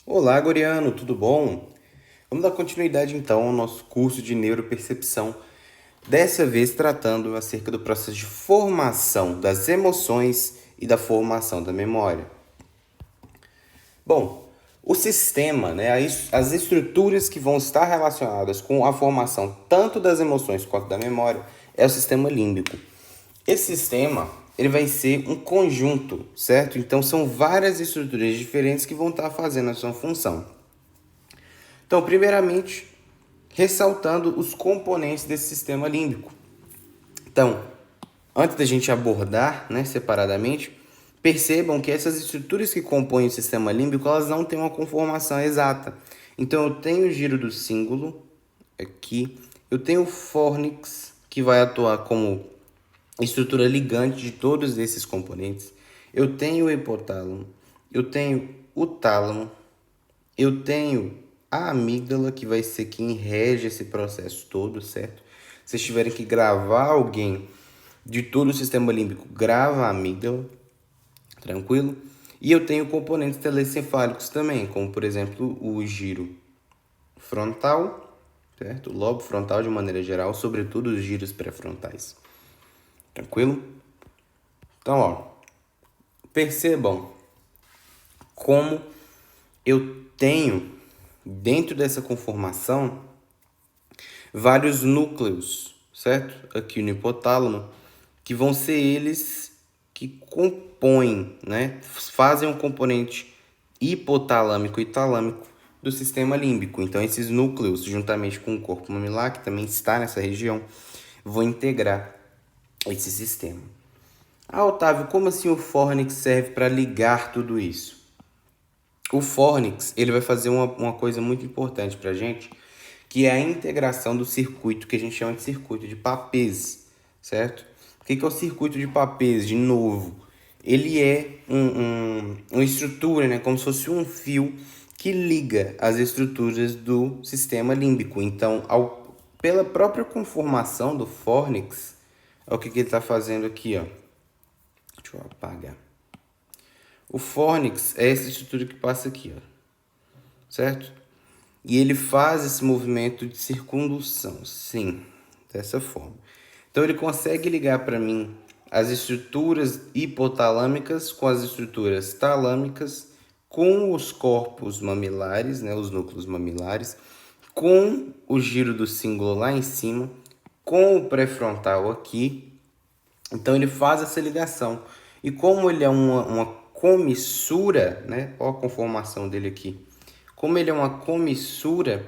Olá, Goriano, tudo bom? Vamos dar continuidade então ao nosso curso de neuropercepção, dessa vez tratando acerca do processo de formação das emoções e da formação da memória. Bom, o sistema, né, as estruturas que vão estar relacionadas com a formação tanto das emoções quanto da memória é o sistema límbico. Esse sistema, ele vai ser um conjunto, certo? Então são várias estruturas diferentes que vão estar fazendo a sua função. Então, primeiramente, ressaltando os componentes desse sistema límbico. Então, antes da gente abordar, né, separadamente, percebam que essas estruturas que compõem o sistema límbico, elas não têm uma conformação exata. Então, eu tenho o giro do cíngulo aqui, eu tenho o fórnix, que vai atuar como estrutura ligante de todos esses componentes. Eu tenho o hipotálamo, eu tenho o tálamo, eu tenho a amígdala, que vai ser quem rege esse processo todo, certo? Se vocês tiverem que gravar alguém de todo o sistema límbico, grava a amígdala, tranquilo? E eu tenho componentes telecefálicos também, como por exemplo o giro frontal, certo? O lobo frontal de maneira geral, sobretudo os giros pré-frontais. Tranquilo? Então, ó, percebam como eu tenho dentro dessa conformação vários núcleos, certo? Aqui no hipotálamo, que vão ser eles que compõem, né? Fazem um componente hipotalâmico e talâmico do sistema límbico. Então, esses núcleos, juntamente com o corpo mamilar, que também está nessa região, vão integrar esse sistema. Ah, Otávio, como assim o fórnix serve para ligar tudo isso? O Fornix, ele vai fazer uma coisa muito importante para a gente, que é a integração do circuito que a gente chama de circuito de Papez, certo? O que é o circuito de Papez, de novo? Ele é uma estrutura, né, como se fosse um fio que liga as estruturas do sistema límbico. Então, pela própria conformação do Fornix, olha o que ele está fazendo aqui, ó. Deixa eu apagar. O Fornix é essa estrutura que passa aqui, ó, certo? E ele faz esse movimento de circundução, sim, dessa forma. Então ele consegue ligar para mim as estruturas hipotalâmicas com as estruturas talâmicas, com os corpos mamilares, né, os núcleos mamilares, com o giro do cíngulo lá em cima, com o pré-frontal aqui. Então ele faz essa ligação. E como ele é uma comissura, né? Olha a conformação dele aqui. Como ele é uma comissura,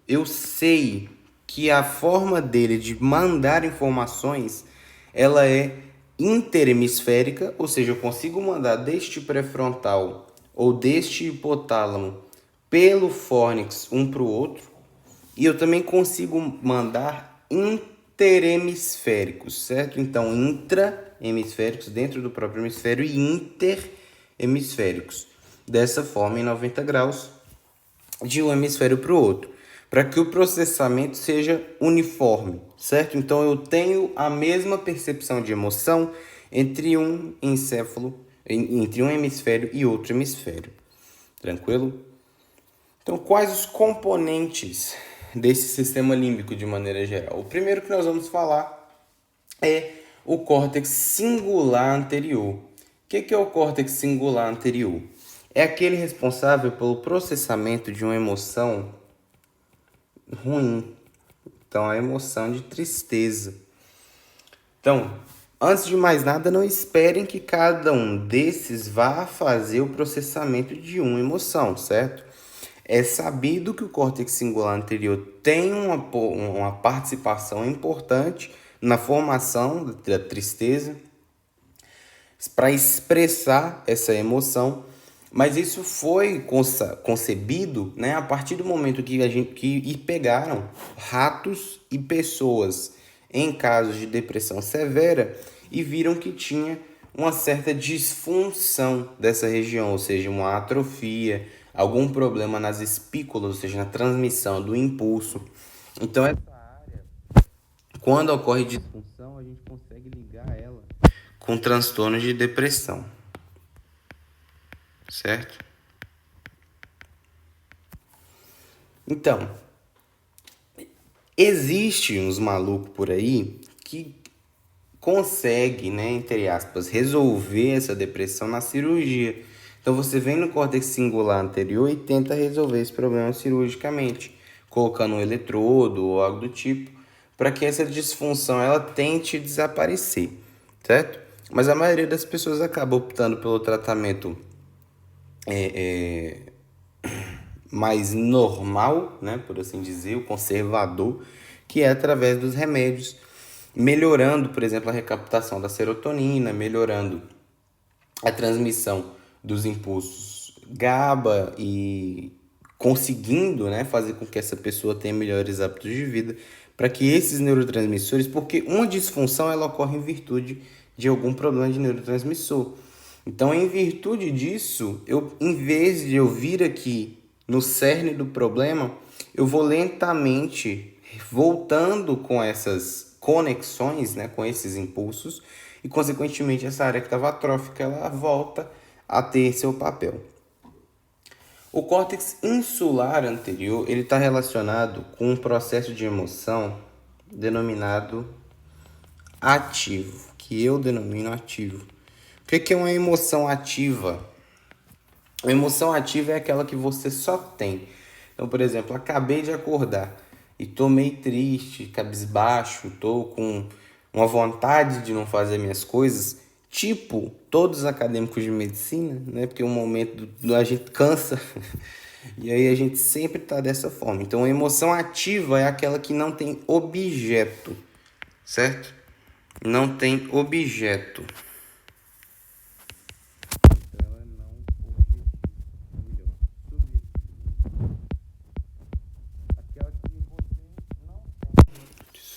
eu sei que a forma dele de mandar informações, ela é interhemisférica, ou seja, eu consigo mandar deste pré-frontal ou deste hipotálamo pelo fórnix um para o outro, e eu também consigo mandar interhemisféricos, certo? Então, intrahemisféricos dentro do próprio hemisfério e interhemisféricos. Dessa forma, em 90 graus, de um hemisfério para o outro, para que o processamento seja uniforme, certo? Então, eu tenho a mesma percepção de emoção entre um encéfalo, entre um hemisfério e outro hemisfério. Tranquilo? Então, quais os componentes desse sistema límbico de maneira geral? O primeiro que nós vamos falar é o córtex singular anterior. O que é o córtex singular anterior? É aquele responsável pelo processamento de uma emoção ruim. Então, a emoção de tristeza. Então, antes de mais nada, não esperem que cada um desses vá fazer o processamento de uma emoção, certo? É sabido que o córtex singular anterior tem uma participação importante na formação da tristeza, para expressar essa emoção, mas isso foi concebido, né, a partir do momento que pegaram ratos e pessoas em casos de depressão severa e viram que tinha uma certa disfunção dessa região, ou seja, uma atrofia, algum problema nas espículas, ou seja, na transmissão do impulso. Então, quando ocorre disfunção, a gente consegue ligar ela com transtornos de depressão, certo? Então, existe uns malucos por aí que consegue, né, entre aspas, resolver essa depressão na cirurgia. Então você vem no córtex singular anterior e tenta resolver esse problema cirurgicamente, colocando um eletrodo ou algo do tipo, para que essa disfunção ela tente desaparecer, certo? Mas a maioria das pessoas acaba optando pelo tratamento mais normal, né, por assim dizer, o conservador, que é através dos remédios, melhorando, por exemplo, a recaptação da serotonina, melhorando a transmissão dos impulsos GABA e conseguindo, né, fazer com que essa pessoa tenha melhores hábitos de vida, para que esses neurotransmissores, porque uma disfunção ela ocorre em virtude de algum problema de neurotransmissor. Então, em virtude disso, eu, em vez de eu vir aqui no cerne do problema, eu vou lentamente voltando com essas conexões, né, com esses impulsos, e consequentemente essa área que estava atrófica ela volta a ter seu papel. O córtex insular anterior ele está relacionado com um processo de emoção denominado ativo, que eu denomino ativo. O que é uma emoção ativa? A emoção ativa é aquela que você só tem. Então, por exemplo, acabei de acordar e tô meio triste, cabisbaixo, tô com uma vontade de não fazer minhas coisas, tipo todos os acadêmicos de medicina, né? Porque um momento a gente cansa e aí a gente sempre tá dessa forma. Então, a emoção ativa é aquela que não tem objeto, certo? Não tem objeto.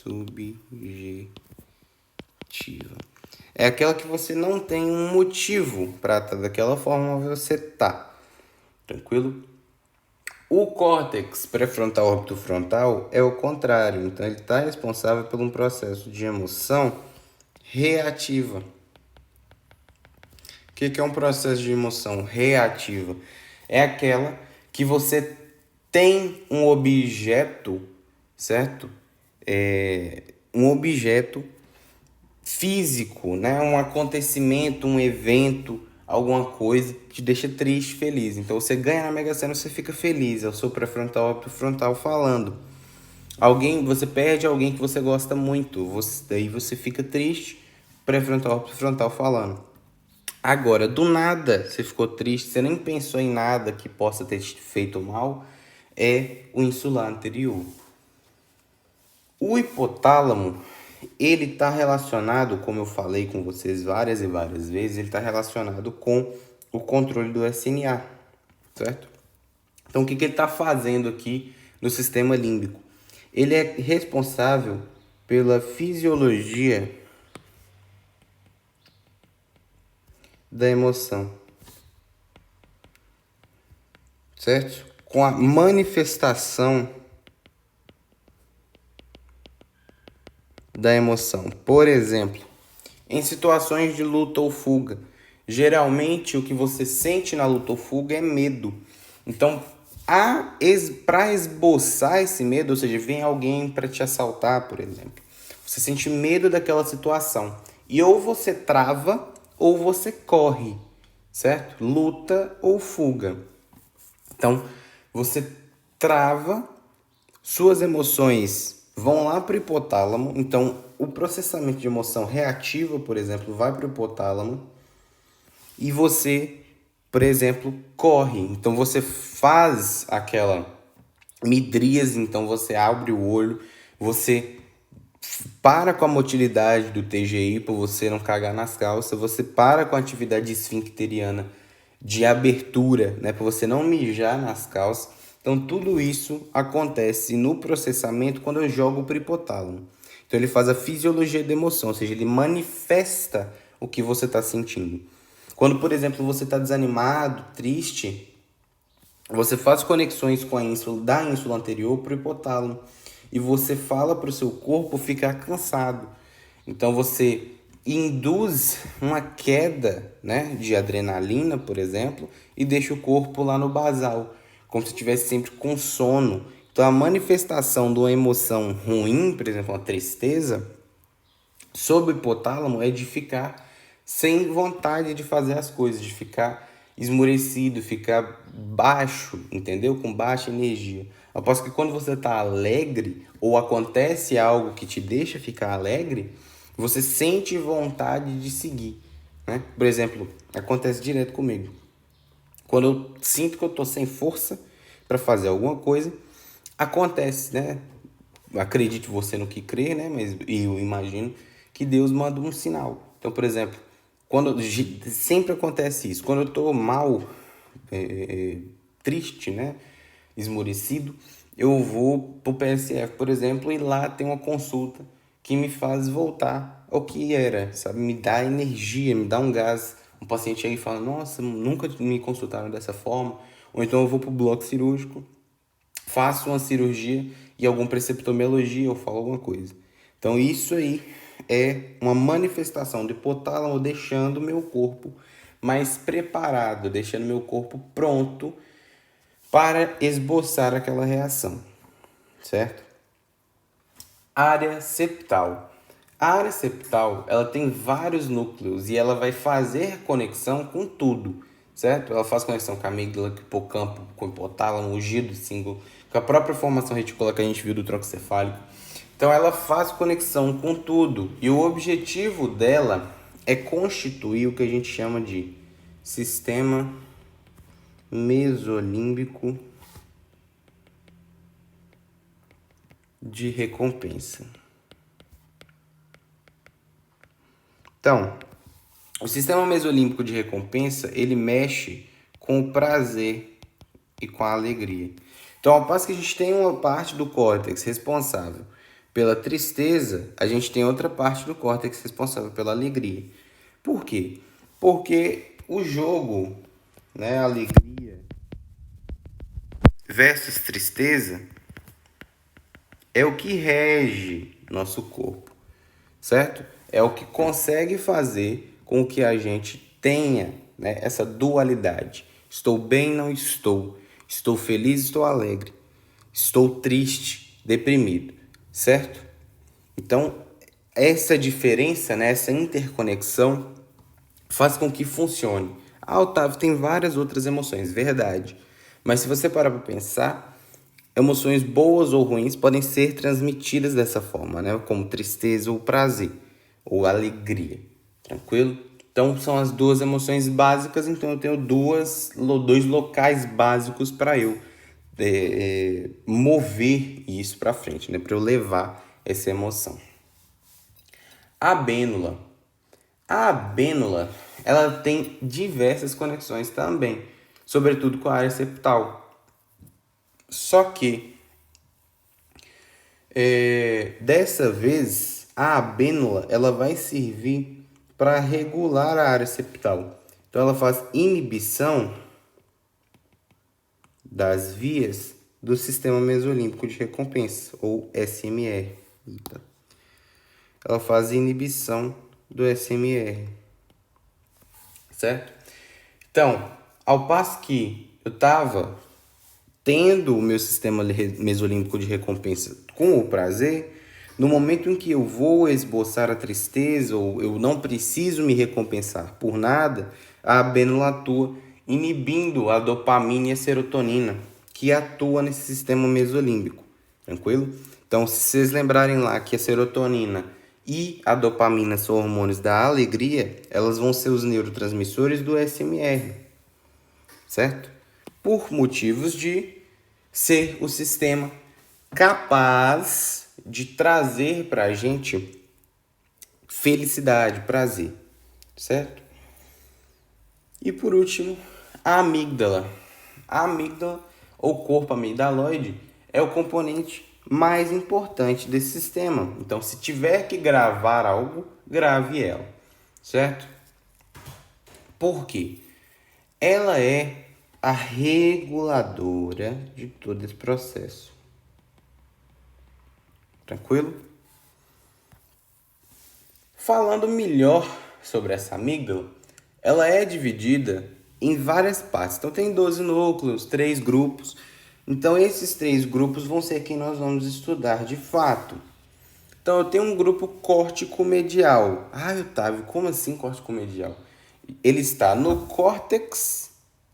Subjetiva. É aquela que você não tem um motivo para estar daquela forma você tá. Tranquilo? O córtex pré-frontal orbitofrontal é o contrário. Então ele está responsável por um processo de emoção reativa. O que é um processo de emoção reativa? É aquela que você tem um objeto, certo? Um objeto físico, né? Um acontecimento, um evento, alguma coisa que te deixa triste, feliz. Então você ganha na Mega Sena, você fica feliz. É o seu pré-frontal frontal falando. Você perde alguém que você gosta muito, daí você fica triste, pré-frontal frontal falando. Agora, do nada, você ficou triste, você nem pensou em nada que possa ter te feito mal, é o insular anterior. O hipotálamo, ele está relacionado, como eu falei com vocês várias e várias vezes, ele está relacionado com o controle do SNA, certo? Então, o que ele está fazendo aqui no sistema límbico? Ele é responsável pela fisiologia da emoção, certo? Com a manifestação da emoção. Por exemplo, em situações de luta ou fuga, geralmente o que você sente na luta ou fuga é medo. Então, para esboçar esse medo, ou seja, vem alguém para te assaltar, por exemplo, você sente medo daquela situação e ou você trava ou você corre, certo? Luta ou fuga. Então, você trava, suas emoções vão lá para o hipotálamo. Então, o processamento de emoção reativa, por exemplo, vai para o hipotálamo e você, por exemplo, corre. Então, você faz aquela midríase, então você abre o olho, você para com a motilidade do TGI para você não cagar nas calças, você para com a atividade esfincteriana de abertura, né, para você não mijar nas calças. Então, tudo isso acontece no processamento quando eu jogo para o hipotálamo. Então, ele faz a fisiologia da emoção, ou seja, ele manifesta o que você está sentindo. Quando, por exemplo, você está desanimado, triste, você faz conexões com a ínsula, da ínsula anterior para o hipotálamo. E você fala para o seu corpo ficar cansado. Então, você induz uma queda, né, de adrenalina, por exemplo, e deixa o corpo lá no basal, como se estivesse sempre com sono, Então, a manifestação de uma emoção ruim, por exemplo, uma tristeza, sobre o hipotálamo é de ficar sem vontade de fazer as coisas, de ficar esmurecido, ficar baixo, entendeu? Com baixa energia. Aposto que quando você está alegre ou acontece algo que te deixa ficar alegre, você sente vontade de seguir, né? Por exemplo, acontece direto comigo. Quando eu sinto que eu estou sem força para fazer alguma coisa, acontece, né? Acredite você no que crê, né? Mas eu imagino que Deus manda um sinal. Então, por exemplo, sempre acontece isso. Quando eu estou mal, triste, né? Esmorecido, eu vou pro PSF, por exemplo, e lá tem uma consulta que me faz voltar ao que era, sabe? Me dá energia, me dá um gás. Um paciente aí fala, nossa, nunca me consultaram dessa forma. Ou então eu vou pro bloco cirúrgico, faço uma cirurgia e algum preceptor me elogia ou fala alguma coisa. Então isso aí é uma manifestação do hipotálamo deixando meu corpo mais preparado, deixando meu corpo pronto para esboçar aquela reação, certo? Área septal. A área septal, ela tem vários núcleos e ela vai fazer conexão com tudo, certo? Ela faz conexão com a amígdala, com o hipocampo, com o hipotálamo, o giro símbolo, com a própria formação reticular que a gente viu do tronco cefálico. Então ela faz conexão com tudo e o objetivo dela é constituir o que a gente chama de sistema mesolímbico de recompensa. Então, o sistema mesolímbico de recompensa, ele mexe com o prazer e com a alegria. Então, ao passo que a gente tem uma parte do córtex responsável pela tristeza, a gente tem outra parte do córtex responsável pela alegria. Por quê? Porque o jogo, né, alegria versus tristeza, é o que rege nosso corpo, certo? É o que consegue fazer com que a gente tenha, né, essa dualidade. Estou bem, não estou. Estou feliz, estou alegre. Estou triste, deprimido, certo? Então, essa diferença, né, essa interconexão faz com que funcione. Ah, Otávio, tem várias outras emoções, verdade. Mas se você parar para pensar, emoções boas ou ruins podem ser transmitidas dessa forma, né? Como tristeza ou prazer, ou alegria. Tranquilo? Então, são as duas emoções básicas, então eu tenho dois locais básicos para eu mover isso para frente, né? Para eu levar essa emoção. A bênula. A bênula, ela tem diversas conexões também, sobretudo com a área septal. Só que, dessa vez, a bênula, ela vai servir para regular a área septal. Então, ela faz inibição das vias do sistema mesolímbico de recompensa, ou SMR. Ela faz inibição do SMR, certo? Então, ao passo que eu estava tendo o meu sistema mesolímbico de recompensa com o prazer, no momento em que eu vou esboçar a tristeza ou eu não preciso me recompensar por nada, a bênula atua inibindo a dopamina e a serotonina que atua nesse sistema mesolímbico, tranquilo? Então, se vocês lembrarem lá que a serotonina e a dopamina são hormônios da alegria, elas vão ser os neurotransmissores do SMR, certo? Por motivos de ser o sistema capaz de trazer para a gente felicidade, prazer, certo? E por último, a amígdala. A amígdala, ou corpo amigdaloide, é o componente mais importante desse sistema. Então, se tiver que gravar algo, grave ela, certo? Por quê? Ela é a reguladora de todo esse processo. Tranquilo? Falando melhor sobre essa amígdala, ela é dividida em várias partes. Então tem 12 núcleos, 3 grupos, Então, esses 3 grupos vão ser quem nós vamos estudar de fato. Então, eu tenho um grupo córtico-medial. Ah, Otávio, como assim córtico-medial? Ele está no córtex,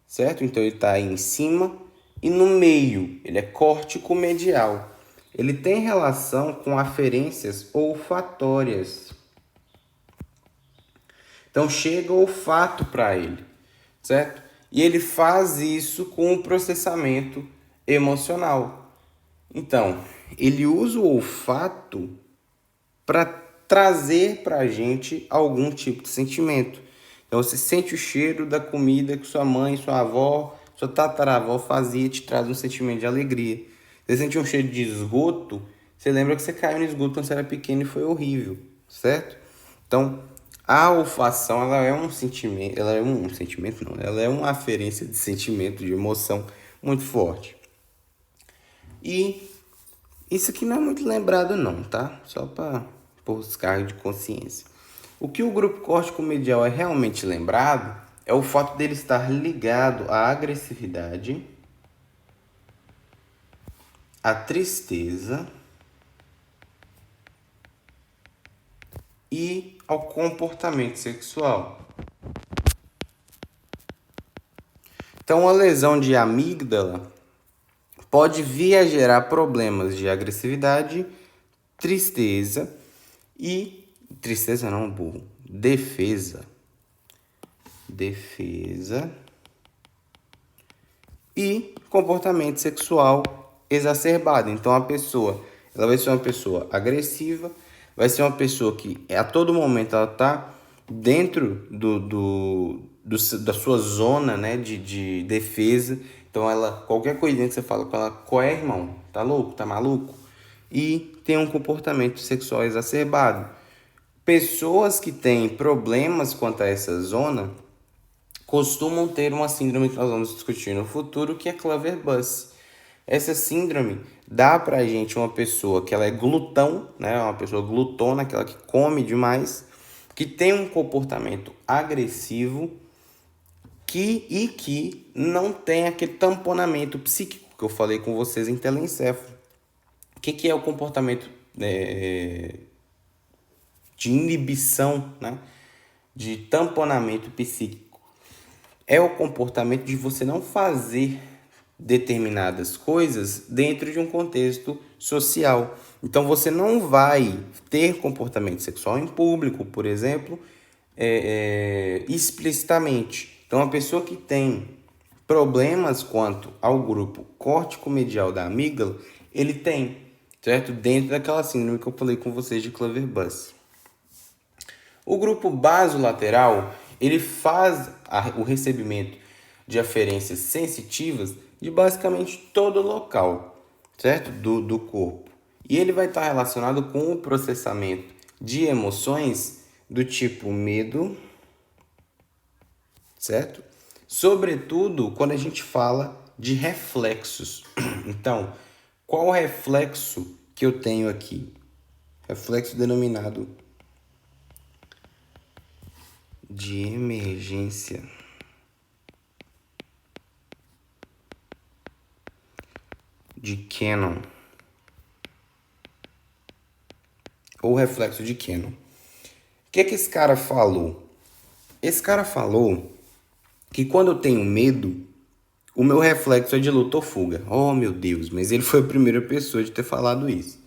certo? Então, ele está aí em cima e no meio. Ele é córtico-medial. Ele tem relação com aferências olfatórias. Então, chega o olfato para ele, certo? E ele faz isso com o processamento emocional. Então, ele usa o olfato para trazer para a gente algum tipo de sentimento. Então, você sente o cheiro da comida que sua mãe, sua avó, sua tataravó fazia, te traz um sentimento de alegria. Você sente um cheiro de esgoto, você lembra que você caiu no esgoto quando você era pequeno e foi horrível, certo? Então, a olfação, ela é um sentimento, ela é um sentimento não, ela é uma aferência de sentimento, de emoção muito forte. E isso aqui não é muito lembrado não, tá? Só para pôr os cargos de consciência. O que o grupo córtico-medial é realmente lembrado é o fato dele estar ligado à agressividade, à tristeza e ao comportamento sexual. Então, a lesão de amígdala pode vir a gerar problemas de agressividade, tristeza e... Tristeza não, burro. Defesa e comportamento sexual exacerbado. Então, a pessoa ela vai ser uma pessoa agressiva, vai ser uma pessoa que a todo momento ela está dentro da sua zona, né, de defesa. Então, ela, qualquer coisinha que você fala com ela, qual é, irmão? Tá louco? Tá maluco? E tem um comportamento sexual exacerbado. Pessoas que têm problemas quanto a essa zona costumam ter uma síndrome que nós vamos discutir no futuro, que é Clover-Buss. Essa síndrome dá pra gente uma pessoa que ela é glutão, né? Uma pessoa glutona, aquela que come demais, que tem um comportamento agressivo que não tem aquele tamponamento psíquico que eu falei com vocês em telencéfalo. O que é o comportamento de inibição, né? De tamponamento psíquico? É o comportamento de você não fazer determinadas coisas dentro de um contexto social. Então, você não vai ter comportamento sexual em público, por exemplo, explicitamente. Então, a pessoa que tem problemas quanto ao grupo córtico-medial da amígdala, ele tem, certo? Dentro daquela síndrome que eu falei com vocês de Clover-Buss. O grupo basolateral, ele faz o recebimento de aferências sensitivas de basicamente todo o local, certo? Do corpo. E ele vai estar relacionado com o processamento de emoções do tipo medo, certo? Sobretudo quando a gente fala de reflexos. Então, qual o reflexo que eu tenho aqui? Reflexo denominado de emergência. De Cannon. Ou reflexo de Cannon. O que esse cara falou? Esse cara falou que quando eu tenho medo, o meu reflexo é de luta ou fuga. Oh, meu Deus, mas ele foi a primeira pessoa de ter falado isso.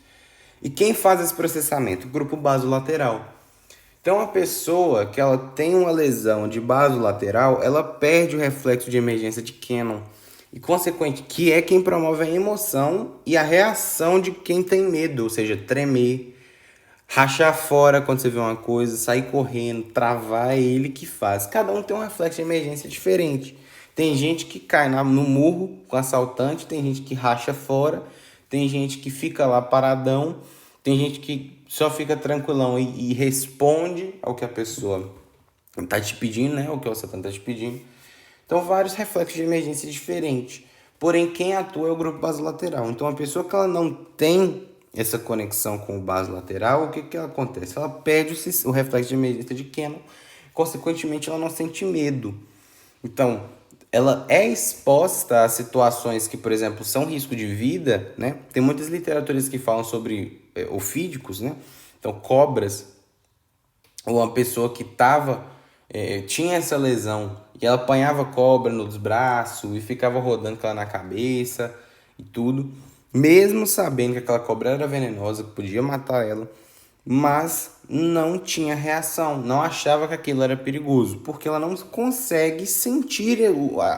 E quem faz esse processamento? O grupo basolateral. Então, a pessoa que ela tem uma lesão de basolateral, ela perde o reflexo de emergência de Cannon. E, consequente, que é quem promove a emoção e a reação de quem tem medo, ou seja, tremer, rachar fora quando você vê uma coisa, sair correndo, travar, é ele que faz. Cada um tem um reflexo de emergência diferente. Tem gente que cai no murro com assaltante, tem gente que racha fora, tem gente que fica lá paradão, tem gente que só fica tranquilão e responde ao que a pessoa tá te pedindo, né? O que o assaltante tá te pedindo. Então, vários reflexos de emergência diferentes. Porém, quem atua é o grupo basolateral. Então, a pessoa que ela não tem essa conexão com o basolateral, o que acontece? Ela perde o reflexo de emergência de Cannon, consequentemente, ela não sente medo. Então, ela é exposta a situações que, por exemplo, são risco de vida, né? Tem muitas literaturas que falam sobre ofídicos, né? Então, cobras, ou uma pessoa que tinha essa lesão e ela apanhava cobra nos braços e ficava rodando com ela na cabeça e tudo, mesmo sabendo que aquela cobra era venenosa, que podia matar ela, mas não tinha reação, não achava que aquilo era perigoso, porque ela não consegue sentir,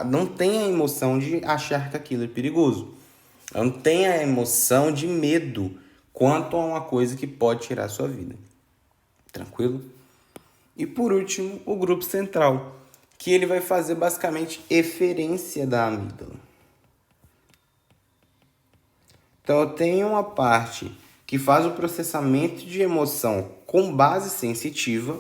não tem a emoção de achar que aquilo é perigoso. Ela não tem a emoção de medo quanto a uma coisa que pode tirar a sua vida. Tranquilo? E por último, o grupo central, que ele vai fazer basicamente eferência da amígdala. Então eu tenho uma parte que faz o processamento de emoção com base sensitiva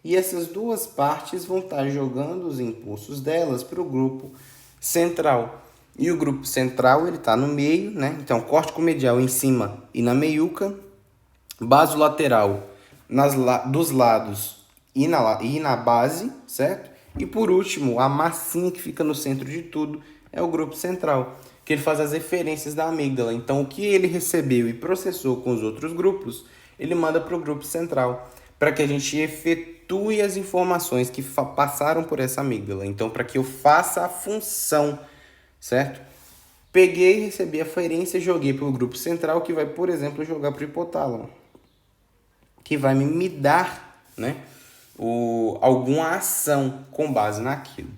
e essas duas partes vão estar jogando os impulsos delas para o grupo central. E o grupo central ele está no meio, né? Então córtico medial em cima e na meiuca, basolateral dos lados e na base, certo? E por último, a massinha que fica no centro de tudo é o grupo central, que ele faz as referências da amígdala. Então, o que ele recebeu e processou com os outros grupos, ele manda para o grupo central, para que a gente efetue as informações que passaram por essa amígdala. Então, para que eu faça a função, certo? Peguei, recebi a aferência, joguei para o grupo central, que vai, por exemplo, jogar para o hipotálamo, que vai me dar, né, alguma ação com base naquilo.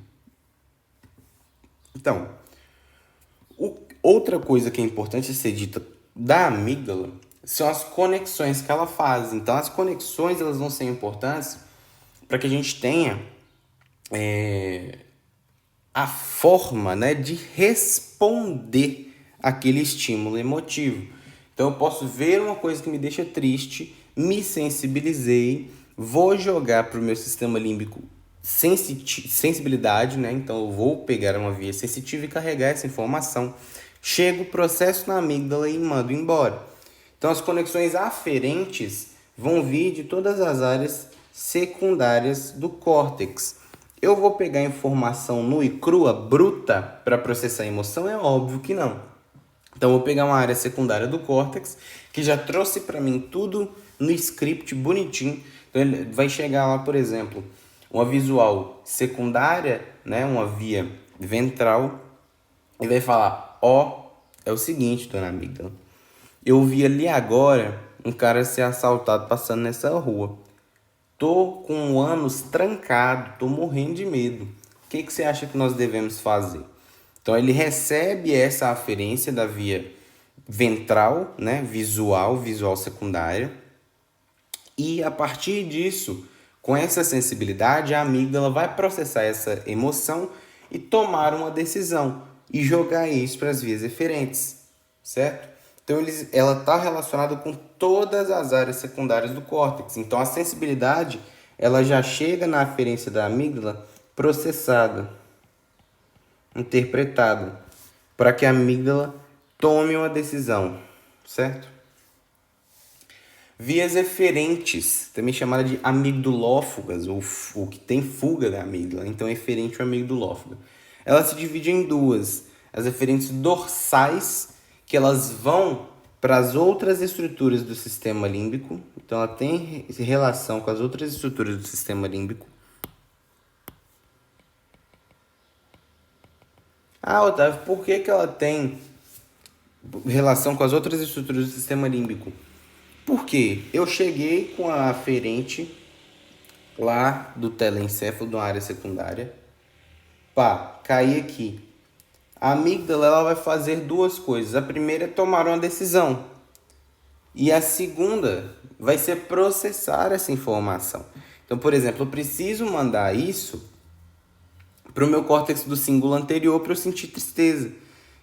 Então, outra coisa que é importante ser dita da amígdala são as conexões que ela faz. Então, as conexões elas vão ser importantes para que a gente tenha a forma, né, de responder aquele estímulo emotivo. Então, eu posso ver uma coisa que me deixa triste, me sensibilizei, vou jogar para o meu sistema límbico sensibilidade, né? Então, eu vou pegar uma via sensitiva e carregar essa informação. Chego, processo na amígdala e mando embora. Então, as conexões aferentes vão vir de todas as áreas secundárias do córtex. Eu vou pegar informação nua e crua, bruta, para processar a emoção? É óbvio que não. Então, eu vou pegar uma área secundária do córtex, que já trouxe para mim tudo no script bonitinho. Então, ele vai chegar lá, por exemplo, uma visual secundária, né, uma via ventral, e vai falar, é o seguinte, dona amígdala, eu vi ali agora um cara ser assaltado passando nessa rua. Tô com o ânus trancado, tô morrendo de medo. O que você acha que nós devemos fazer? Então ele recebe essa aferência da via ventral, né, visual secundária, e a partir disso, com essa sensibilidade, a amígdala vai processar essa emoção e tomar uma decisão e jogar isso para as vias eferentes, certo? Então ela está relacionada com todas as áreas secundárias do córtex. Então a sensibilidade ela já chega na aferência da amígdala processada, interpretada, para que a amígdala tome uma decisão, certo? Vias eferentes, também chamada de amigdulófugas, ou o que tem fuga da amígdala, então é eferente ou amigdulófuga. Ela se divide em duas, as eferentes dorsais, que elas vão para as outras estruturas do sistema límbico, então ela tem relação com as outras estruturas do sistema límbico. Otávio, por que ela tem relação com as outras estruturas do sistema límbico? Porque eu cheguei com a aferente lá do telencéfalo, de uma área secundária. Caí aqui. A amígdala ela vai fazer duas coisas. A primeira é tomar uma decisão. E a segunda vai ser processar essa informação. Então, por exemplo, eu preciso mandar isso para o meu córtex do cíngulo anterior para eu sentir tristeza.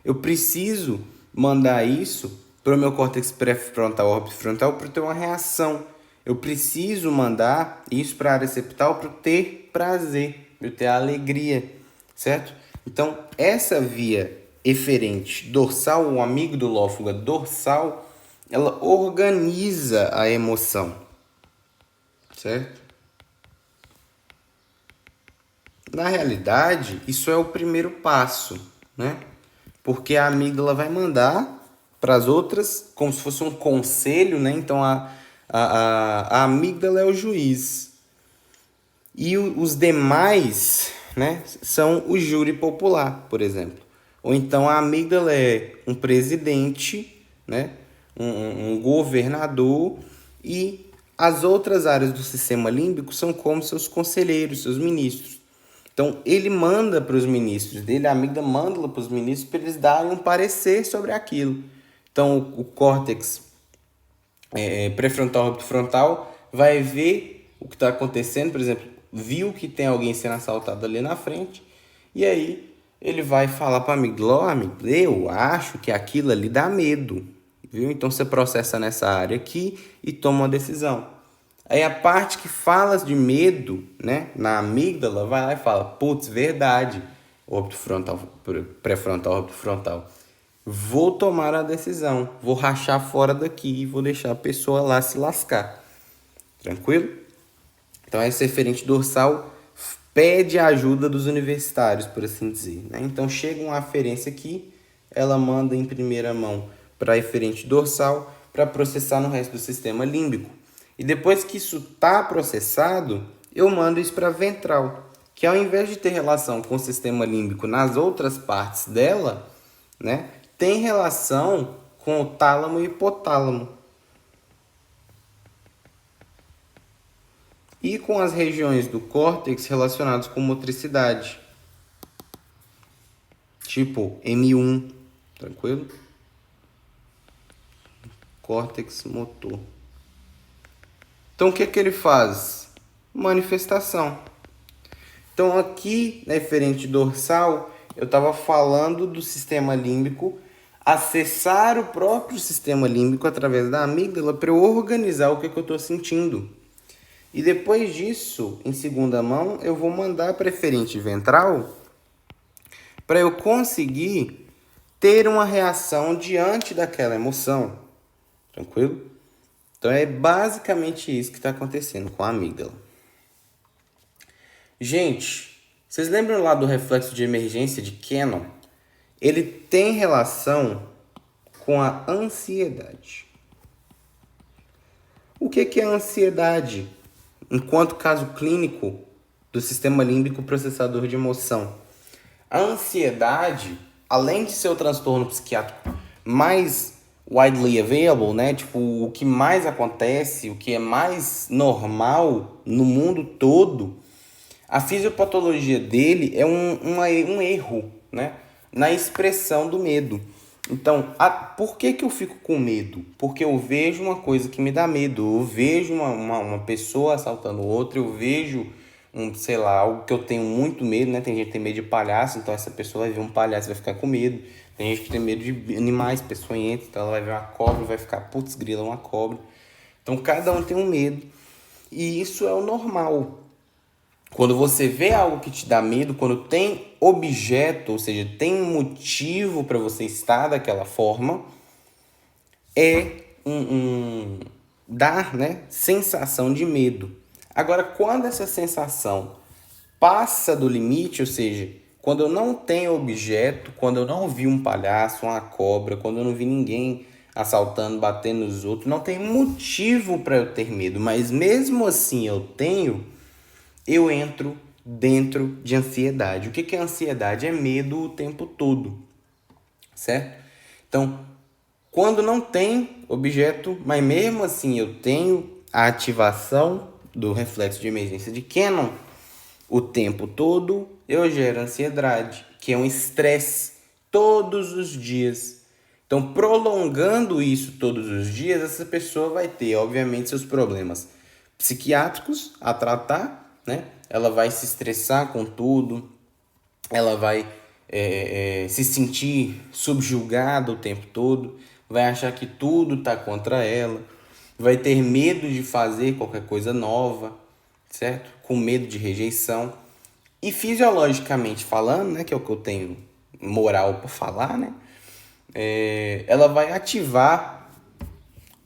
Eu preciso mandar isso para o meu córtex pré-frontal, orbitofrontal, para eu ter uma reação. Eu preciso mandar isso para a área septal para eu ter prazer, para eu ter alegria, certo? Então, essa via eferente dorsal, ou amigdulófuga dorsal, ela organiza a emoção, certo? Na realidade, isso é o primeiro passo, né? Porque a amígdala vai mandar para as outras como se fosse um conselho, né? Então a amígdala é o juiz. E os demais, né, são o júri popular, por exemplo. Ou então a amígdala é um presidente, né, um governador, e as outras áreas do sistema límbico são como seus conselheiros, seus ministros. Então ele manda para os ministros dele, a amígdala manda para os ministros para eles darem um parecer sobre aquilo. Então o córtex pré-frontal, órbito frontal vai ver o que está acontecendo, por exemplo, viu que tem alguém sendo assaltado ali na frente, e aí ele vai falar para a amígdala, ó, amígdala, eu acho que aquilo ali dá medo, viu? Então você processa nessa área aqui e toma uma decisão. Aí a parte que fala de medo, né, na amígdala, vai lá e fala, putz, verdade, órbito frontal, pré-frontal, órbito frontal. Vou tomar a decisão, vou rachar fora daqui e vou deixar a pessoa lá se lascar. Tranquilo? Então esse referente dorsal pede a ajuda dos universitários, por assim dizer, né? Então chega uma aferência aqui, ela manda em primeira mão para a referente dorsal para processar no resto do sistema límbico. E depois que isso está processado, eu mando isso para a ventral, que ao invés de ter relação com o sistema límbico nas outras partes dela, né, tem relação com o tálamo e hipotálamo. E com as regiões do córtex relacionadas com motricidade. Tipo M1, tranquilo? Córtex motor. Então o que é que ele faz? Manifestação. Então aqui na referente dorsal, eu estava falando do sistema límbico acessar o próprio sistema límbico através da amígdala para eu organizar o que eu estou sentindo. E depois disso, em segunda mão, eu vou mandar para a referente ventral para eu conseguir ter uma reação diante daquela emoção. Tranquilo? Então é basicamente isso que está acontecendo com a amígdala. Gente, vocês lembram lá do reflexo de emergência de Cannon? Ele tem relação com a ansiedade. O que é a ansiedade? Enquanto caso clínico do sistema límbico processador de emoção. A ansiedade, além de ser o transtorno psiquiátrico mais widely available, né? Tipo, o que mais acontece, o que é mais normal no mundo todo, a fisiopatologia dele é um erro, né, na expressão do medo. Então, por que eu fico com medo? Porque eu vejo uma coisa que me dá medo. Eu vejo uma pessoa assaltando outra, eu vejo, sei lá, algo que eu tenho muito medo, né? Tem gente que tem medo de palhaço, então essa pessoa vai ver um palhaço e vai ficar com medo. Tem gente que tem medo de animais peçonhentos, então ela vai ver uma cobra e vai ficar, putz, grila, uma cobra. Então, cada um tem um medo. E isso é o normal. Quando você vê algo que te dá medo, quando tem objeto, ou seja, tem motivo para você estar daquela forma, é dar, né, sensação de medo. Agora, quando essa sensação passa do limite, ou seja, quando eu não tenho objeto, quando eu não vi um palhaço, uma cobra, quando eu não vi ninguém assaltando, batendo nos outros, não tem motivo para eu ter medo, mas mesmo assim eu entro dentro de ansiedade. O que é ansiedade? É medo o tempo todo, certo? Então, quando não tem objeto, mas mesmo assim eu tenho a ativação do reflexo de emergência de Cannon o tempo todo, eu gero ansiedade, que é um estresse todos os dias. Então, prolongando isso todos os dias, essa pessoa vai ter, obviamente, seus problemas psiquiátricos a tratar, né? Ela vai se estressar com tudo, ela vai se sentir subjugada o tempo todo, vai achar que tudo está contra ela, vai ter medo de fazer qualquer coisa nova, certo? Com medo de rejeição. E fisiologicamente falando, né, que é o que eu tenho moral para falar, né? Ela vai ativar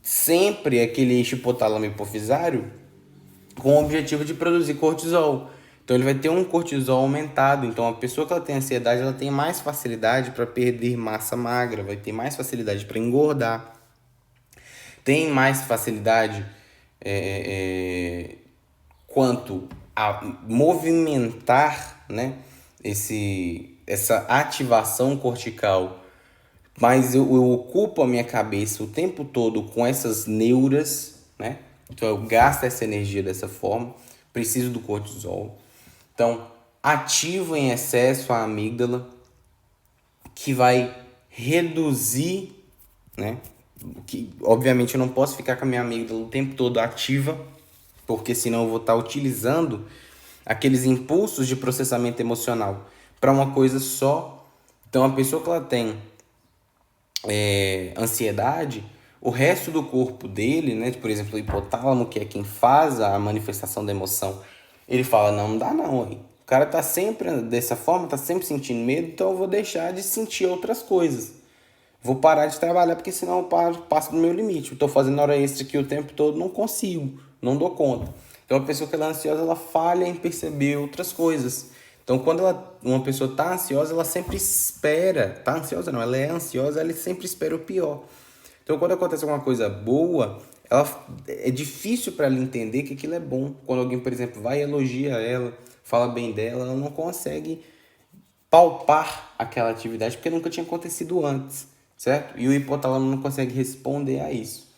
sempre aquele eixo hipotálamo hipofisário com o objetivo de produzir cortisol. Então ele vai ter um cortisol aumentado. Então a pessoa que ela tem ansiedade, ela tem mais facilidade para perder massa magra, vai ter mais facilidade para engordar, tem mais facilidade quanto a movimentar, né, essa ativação cortical. Mas eu ocupo a minha cabeça o tempo todo com essas neuras, né? Então eu gasto essa energia dessa forma, preciso do cortisol. Então, ativo em excesso a amígdala, que vai reduzir, né? Que, obviamente, eu não posso ficar com a minha amígdala o tempo todo ativa, porque senão eu vou estar utilizando aqueles impulsos de processamento emocional para uma coisa só. Então, a pessoa que ela tem ansiedade, o resto do corpo dele, né? Por exemplo, o hipotálamo, que é quem faz a manifestação da emoção, ele fala, não dá não, hein? O cara tá sempre dessa forma, tá sempre sentindo medo, então eu vou deixar de sentir outras coisas. Vou parar de trabalhar, porque senão eu passo do meu limite. Eu tô fazendo hora extra aqui o tempo todo, não consigo, não dou conta. Então a pessoa que ela é ansiosa, ela falha em perceber outras coisas. Então quando uma pessoa tá ansiosa, ela sempre espera, tá ansiosa não, ela é ansiosa, ela sempre espera o pior. Então, quando acontece alguma coisa boa, é difícil para ela entender que aquilo é bom. Quando alguém, por exemplo, vai e elogia ela, fala bem dela, ela não consegue palpar aquela atividade porque nunca tinha acontecido antes, certo? E o hipotálamo não consegue responder a isso.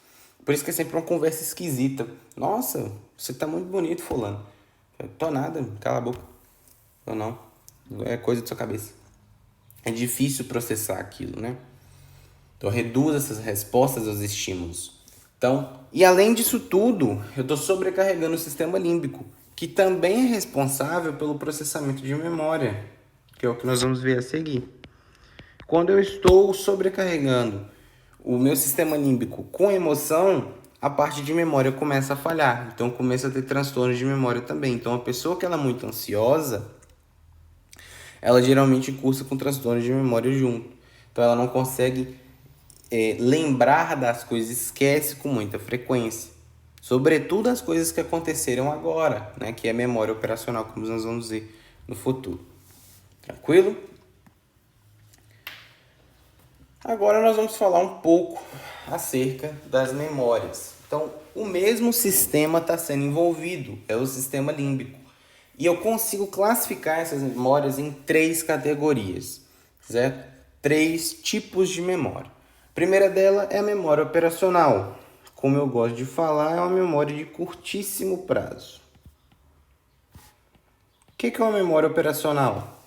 Por isso que é sempre uma conversa esquisita. Nossa, você tá muito bonito, fulano. Eu tô nada, cala a boca. Eu não. É coisa da sua cabeça. É difícil processar aquilo, né? Então, reduz essas respostas aos estímulos. Então, e além disso tudo, eu estou sobrecarregando o sistema límbico, que também é responsável pelo processamento de memória, que é o que nós vamos ver a seguir. Quando eu estou sobrecarregando o meu sistema límbico com emoção, a parte de memória começa a falhar. Então, começa a ter transtornos de memória também. Então, a pessoa que ela é muito ansiosa, ela geralmente cursa com transtornos de memória junto. Então, ela não consegue lembrar das coisas, esquece com muita frequência. Sobretudo as coisas que aconteceram agora, né? Que é memória operacional, como nós vamos ver no futuro. Tranquilo? Agora nós vamos falar um pouco acerca das memórias. Então, o mesmo sistema está sendo envolvido, é o sistema límbico. E eu consigo classificar essas memórias em 3 categorias, certo? 3 tipos de memória. A primeira dela é a memória operacional. Como eu gosto de falar, é uma memória de curtíssimo prazo. O que é uma memória operacional?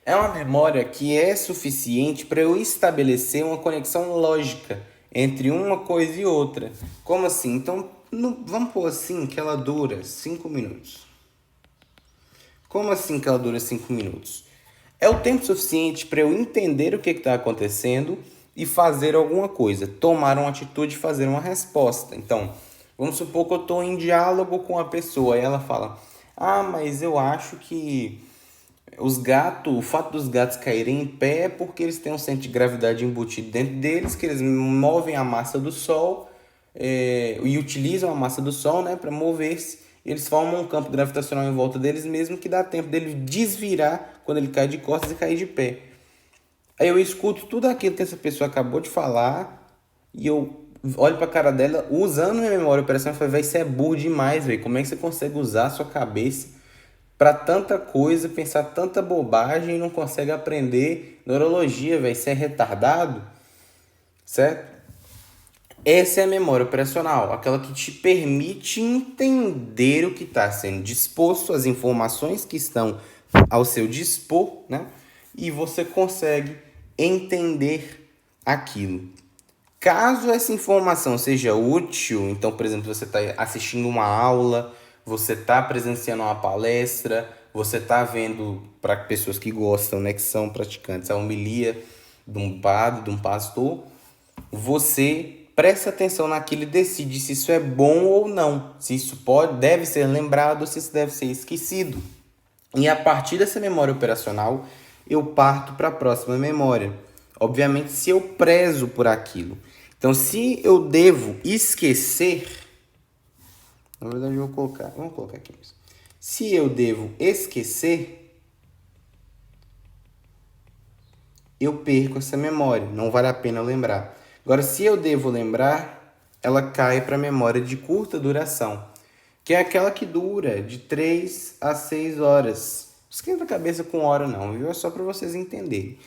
É uma memória que é suficiente para eu estabelecer uma conexão lógica entre uma coisa e outra. Como assim? Então, vamos pôr assim que ela dura 5 minutos. Como assim que ela dura 5 minutos? É o tempo suficiente para eu entender o que está acontecendo e fazer alguma coisa, tomar uma atitude, fazer uma resposta. Então, vamos supor que eu estou em diálogo com a pessoa e ela fala: ah, mas eu acho que o fato dos gatos caírem em pé é porque eles têm um centro de gravidade embutido dentro deles, que eles movem a massa do Sol e utilizam a massa do Sol, né, para mover-se. Eles formam um campo gravitacional em volta deles mesmo que dá tempo dele desvirar quando ele cai de costas e cair de pé. Aí eu escuto tudo aquilo que essa pessoa acabou de falar e eu olho pra cara dela, usando minha memória operacional, e falo, véi, você é burro demais, velho. Como é que você consegue usar a sua cabeça pra tanta coisa, pensar tanta bobagem e não consegue aprender neurologia, velho? Você é retardado, certo? Essa é a memória operacional, aquela que te permite entender o que está sendo disposto, as informações que estão ao seu dispor, né? E você consegue entender aquilo. Caso essa informação seja útil, então, por exemplo, você está assistindo uma aula, você está presenciando uma palestra, você está vendo, para pessoas que gostam, né, que são praticantes, a homilia de um padre, de um pastor, você presta atenção naquilo e decide se isso é bom ou não, se isso deve ser lembrado ou se isso deve ser esquecido. E a partir dessa memória operacional, eu parto para a próxima memória. Obviamente, se eu prezo por aquilo. Então, se eu devo esquecer... Na verdade, vamos colocar aqui. Se eu devo esquecer, eu perco essa memória, não vale a pena lembrar. Agora, se eu devo lembrar, ela cai para a memória de curta duração, que é aquela que dura de 3 a 6 horas. Não esquenta a cabeça com hora não, viu? É só para vocês entenderem.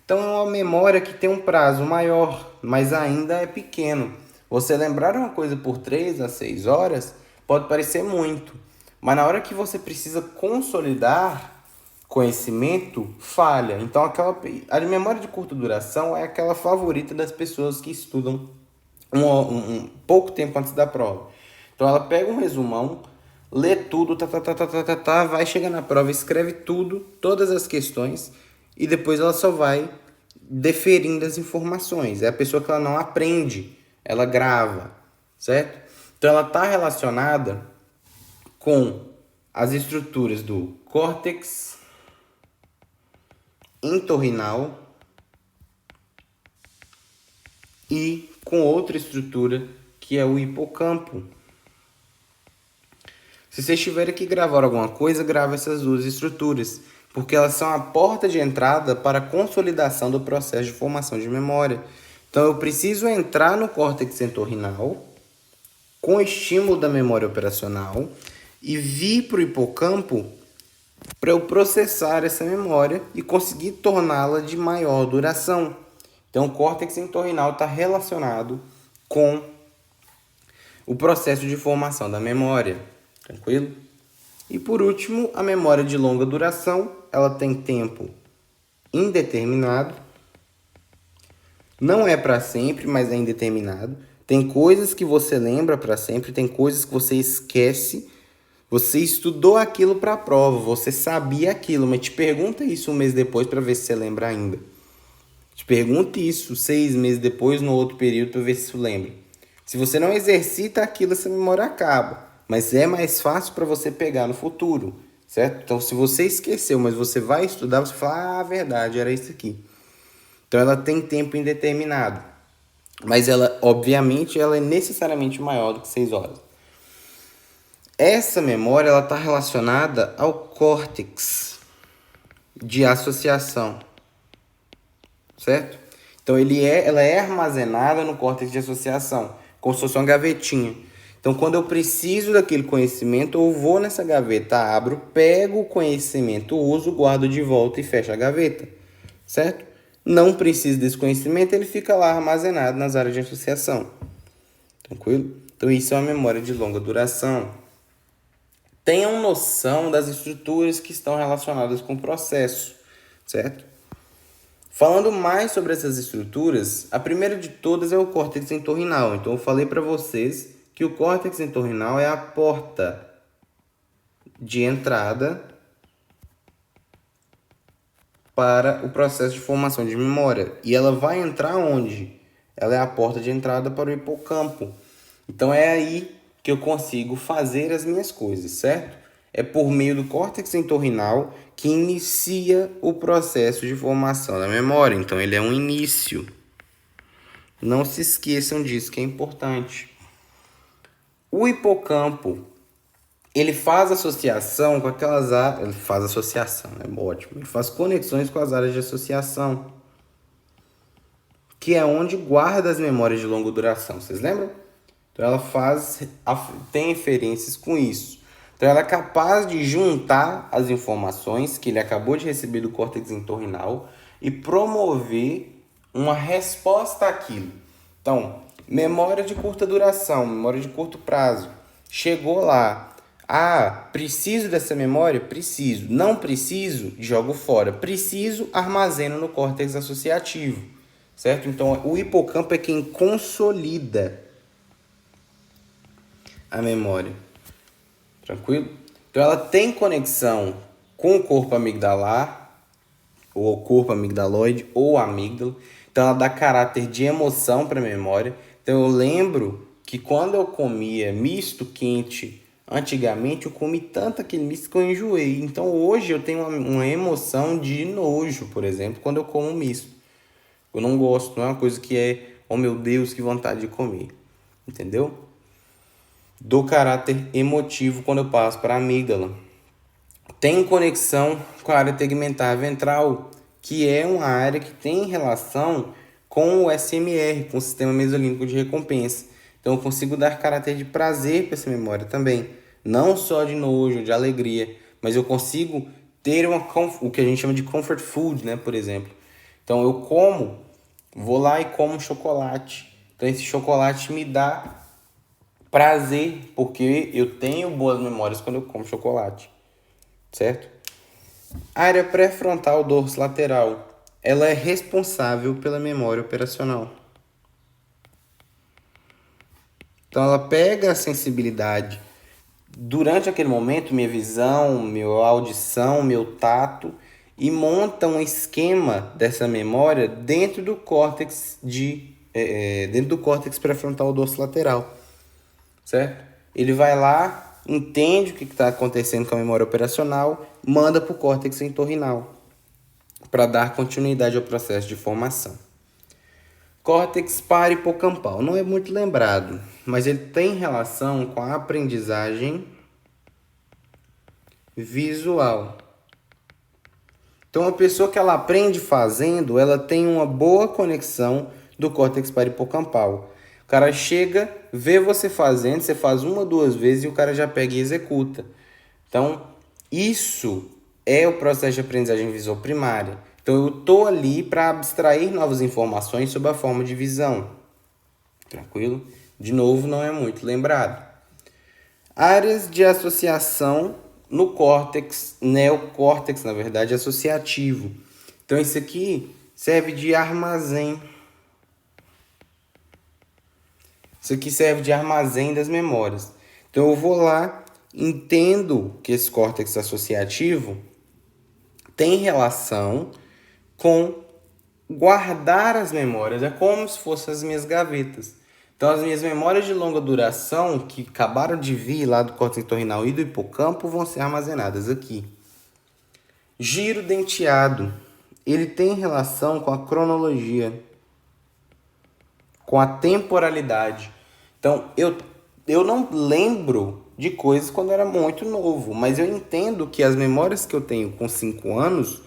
Então é uma memória que tem um prazo maior, mas ainda é pequeno. Você lembrar uma coisa por 3 a 6 horas pode parecer muito, mas na hora que você precisa consolidar conhecimento, falha. Então a memória de curta duração é aquela favorita das pessoas que estudam um pouco tempo antes da prova. Então ela pega um resumão, lê tudo, vai chegar na prova, escreve tudo, todas as questões, e depois ela só vai deferindo as informações. É a pessoa que ela não aprende, ela grava, certo? Então ela está relacionada com as estruturas do córtex entorrinal e com outra estrutura que é o hipocampo. Se vocês tiverem que gravar alguma coisa, grava essas duas estruturas, porque elas são a porta de entrada para a consolidação do processo de formação de memória. Então eu preciso entrar no córtex entorrinal com estímulo da memória operacional e vir para o hipocampo para eu processar essa memória e conseguir torná-la de maior duração. Então o córtex entorrinal está relacionado com o processo de formação da memória. Tranquilo? E por último, a memória de longa duração, ela tem tempo indeterminado. Não é para sempre, mas é indeterminado. Tem coisas que você lembra para sempre, tem coisas que você esquece. Você estudou aquilo para a prova, você sabia aquilo, mas te pergunta isso um mês depois para ver se você lembra ainda. Te pergunte isso 6 meses depois, no outro período, para ver se você lembra. Se você não exercita aquilo, essa memória acaba. Mas é mais fácil para você pegar no futuro, certo? Então, se você esqueceu, mas você vai estudar, você fala, ah, verdade, era isso aqui. Então, ela tem tempo indeterminado. Mas ela, obviamente, ela é necessariamente maior do que 6 horas. Essa memória, ela está relacionada ao córtex de associação, certo? Então, ela é armazenada no córtex de associação, como se fosse uma gavetinha. Então, quando eu preciso daquele conhecimento, eu vou nessa gaveta, abro, pego o conhecimento, uso, guardo de volta e fecho a gaveta, certo? Não preciso desse conhecimento, ele fica lá armazenado nas áreas de associação. Tranquilo? Então, isso é uma memória de longa duração. Tenham noção das estruturas que estão relacionadas com o processo, certo? Falando mais sobre essas estruturas, a primeira de todas é o córtex entorrinal. Então, eu falei para vocês que o córtex entorrinal é a porta de entrada para o processo de formação de memória. E ela vai entrar onde? Ela é a porta de entrada para o hipocampo. Então é aí que eu consigo fazer as minhas coisas, certo? É por meio do córtex entorrinal que inicia o processo de formação da memória. Então ele é um início. Não se esqueçam disso, que é importante. O hipocampo, ele faz associação com aquelas áreas... Ele faz associação, é ótimo. Ele faz conexões com as áreas de associação, que é onde guarda as memórias de longa duração. Vocês lembram? Então ela tem inferências com isso. Então ela é capaz de juntar as informações que ele acabou de receber do córtex entorrinal e promover uma resposta àquilo. Então, memória de curta duração, memória de curto prazo. Chegou lá. Ah, preciso dessa memória? Preciso. Não preciso? Jogo fora. Preciso? Armazeno no córtex associativo. Certo? Então, o hipocampo é quem consolida a memória. Tranquilo? Então, ela tem conexão com o corpo amigdalar, ou o corpo amigdaloide, ou a amígdala. Então, ela dá caráter de emoção para a memória. Então, eu lembro que quando eu comia misto quente, antigamente eu comi tanto aquele misto que eu enjoei. Então, hoje eu tenho uma emoção de nojo, por exemplo, quando eu como misto. Eu não gosto, não é uma coisa que é, oh meu Deus, que vontade de comer. Entendeu? Do caráter emotivo quando eu passo para a amígdala. tem conexão com a área tegmentar ventral, que é uma área que tem relação com o SMR, com o sistema mesolímbico de recompensa. Então eu consigo dar caráter de prazer para essa memória também, não só de nojo, de alegria, mas eu consigo ter o que a gente chama de comfort food, né, por exemplo. Então eu vou lá e como chocolate. Então esse chocolate me dá prazer, porque eu tenho boas memórias quando eu como chocolate, certo? A área pré-frontal dorso-lateral, ela é responsável pela memória operacional. Então ela pega a sensibilidade durante aquele momento, minha visão, minha audição, meu tato, e monta um esquema dessa memória dentro do córtex pré-frontal dorso-lateral, certo? Ele vai lá, entende o que está acontecendo com a memória operacional, manda para o córtex entorrinal para dar continuidade ao processo de formação. Córtex para-hipocampal não é muito lembrado, mas ele tem relação com a aprendizagem visual. Então, a pessoa que ela aprende fazendo, ela tem uma boa conexão do córtex para-hipocampal. O cara chega, vê você fazendo, você faz uma, duas vezes e o cara já pega e executa. Então, isso é o processo de aprendizagem visual primária. Então, eu estou ali para abstrair novas informações sob a forma de visão. Tranquilo? De novo, não é muito lembrado. Áreas de associação no córtex, neocórtex, na verdade, associativo. Então, isso aqui serve de armazém. Isso aqui serve de armazém das memórias. Então, eu vou lá, entendo que esse córtex associativo tem relação com guardar as memórias. É como se fossem as minhas gavetas. Então, as minhas memórias de longa duração, que acabaram de vir lá do córtex entorrinal e do hipocampo, vão ser armazenadas aqui. Giro denteado. Ele tem relação com a cronologia, com a temporalidade. Então, eu não lembro de coisas quando eu era muito novo, mas eu entendo que as memórias que eu tenho com 5 anos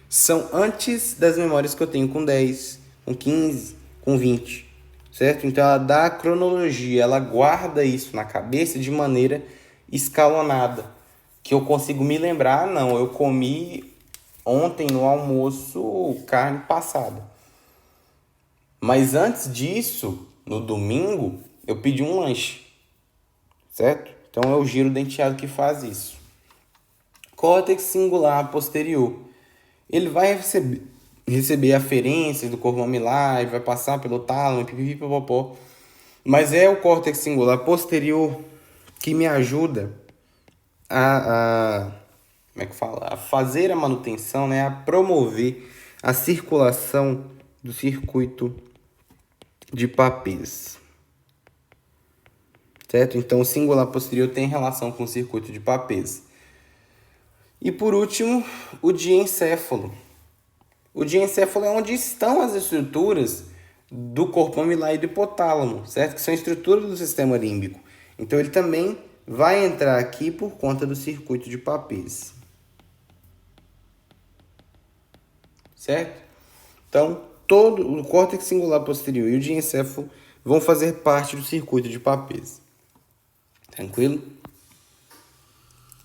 são antes das memórias que eu tenho com 10, com 15, com 20, certo? Então ela dá a cronologia, ela guarda isso na cabeça de maneira escalonada, que eu consigo me lembrar, não, eu comi ontem no almoço carne passada. Mas antes disso, no domingo, eu pedi um lanche, certo? Então é o giro denteado que faz isso. Córtex singular posterior. Ele vai receber aferências do corpo mamilar, ele vai passar pelo tálamo, pipipipopopó. Mas é o córtex singular posterior que me ajuda como é que fala? A fazer a manutenção, né? A promover a circulação do circuito de Papez. Certo? Então, o singular posterior tem relação com o circuito de Papez. E por último, o diencéfalo. O diencéfalo é onde estão as estruturas do corpo mamilar e do hipotálamo, certo? Que são estruturas do sistema límbico. Então, ele também vai entrar aqui por conta do circuito de Papez. Certo? Então, todo o córtex singular posterior e o diencéfalo vão fazer parte do circuito de Papez. Tranquilo?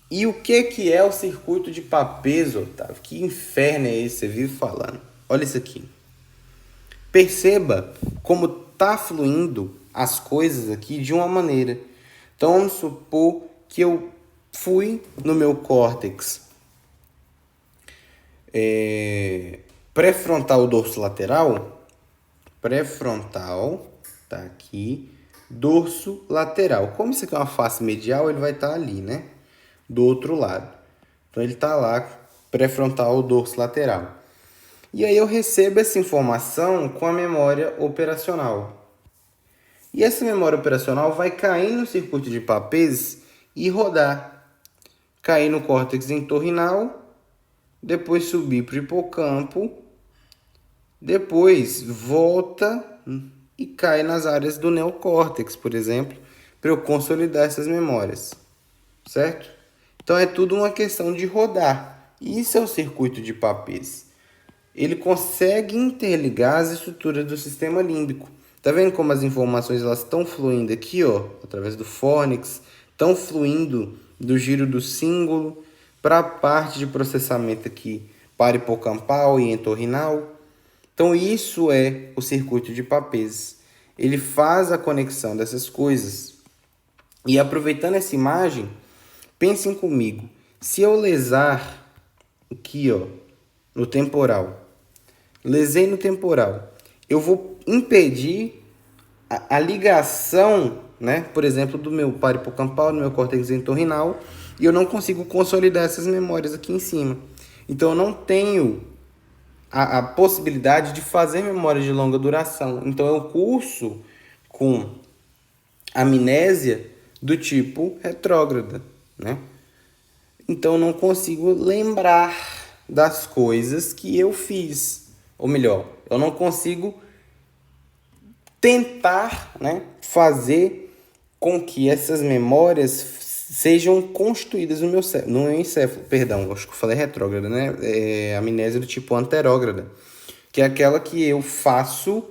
E o que é o circuito de Papez, Otávio? Que inferno é esse? Você vive falando. Olha isso aqui. Perceba como tá fluindo as coisas aqui de uma maneira. Então, vamos supor que eu fui no meu córtex pré-frontal dorso lateral. Pré-frontal, tá aqui. Dorso lateral. Como isso aqui é uma face medial, ele vai estar ali, né? Do outro lado. Então, ele está lá, pré-frontal dorso lateral. E aí eu recebo essa informação com a memória operacional. E essa memória operacional vai cair no circuito de Papez e rodar. Cair no córtex entorrinal, depois subir para o hipocampo, depois volta e cai nas áreas do neocórtex, por exemplo, para eu consolidar essas memórias, certo? Então é tudo uma questão de rodar. Isso é o circuito de Papez. Ele consegue interligar as estruturas do sistema límbico. Tá vendo como as informações elas estão fluindo aqui, ó, através do fônix, estão fluindo do giro do símbolo para a parte de processamento aqui parahipocampal e entorrinal. Então isso é o circuito de Papez. Ele faz a conexão dessas coisas. E aproveitando essa imagem, pensem comigo. Se eu lesar aqui, ó, no temporal, lesei no temporal, eu vou impedir a ligação, né, por exemplo, do meu parahipocampal, do meu córtex entorrinal, e eu não consigo consolidar essas memórias aqui em cima. Então eu não tenho a possibilidade de fazer memórias de longa duração. Então eu curso com amnésia do tipo retrógrada, né? Então eu não consigo lembrar das coisas que eu fiz. Ou melhor, eu não consigo tentar, né, fazer com que essas memórias sejam construídas no meu encéfalo. Perdão, acho que eu falei retrógrada, né? É amnésia do tipo anterógrada, que é aquela que eu faço,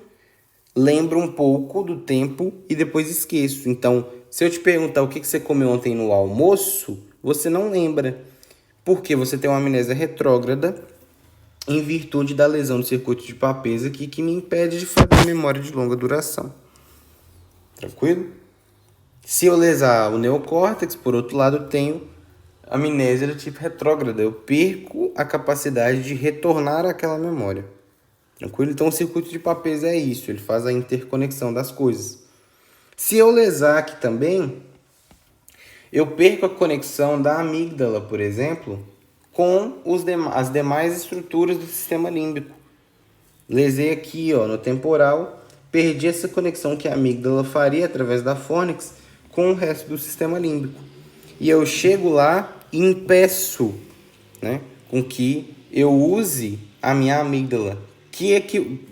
lembro um pouco do tempo e depois esqueço. Então, se eu te perguntar o que você comeu ontem no almoço, você não lembra, porque você tem uma amnésia retrógrada em virtude da lesão do circuito de Papez aqui, que me impede de fazer memória de longa duração. Tranquilo? Se eu lesar o neocórtex, por outro lado, eu tenho amnésia do tipo retrógrada. Eu perco a capacidade de retornar àquela memória. Tranquilo? Então, o circuito de Papez é isso. Ele faz a interconexão das coisas. Se eu lesar aqui também, eu perco a conexão da amígdala, por exemplo, com as demais estruturas do sistema límbico. Lesei aqui, ó, no temporal, perdi essa conexão que a amígdala faria através da fônix com o resto do sistema límbico. E eu chego lá e impeço, né, com que eu use a minha amígdala,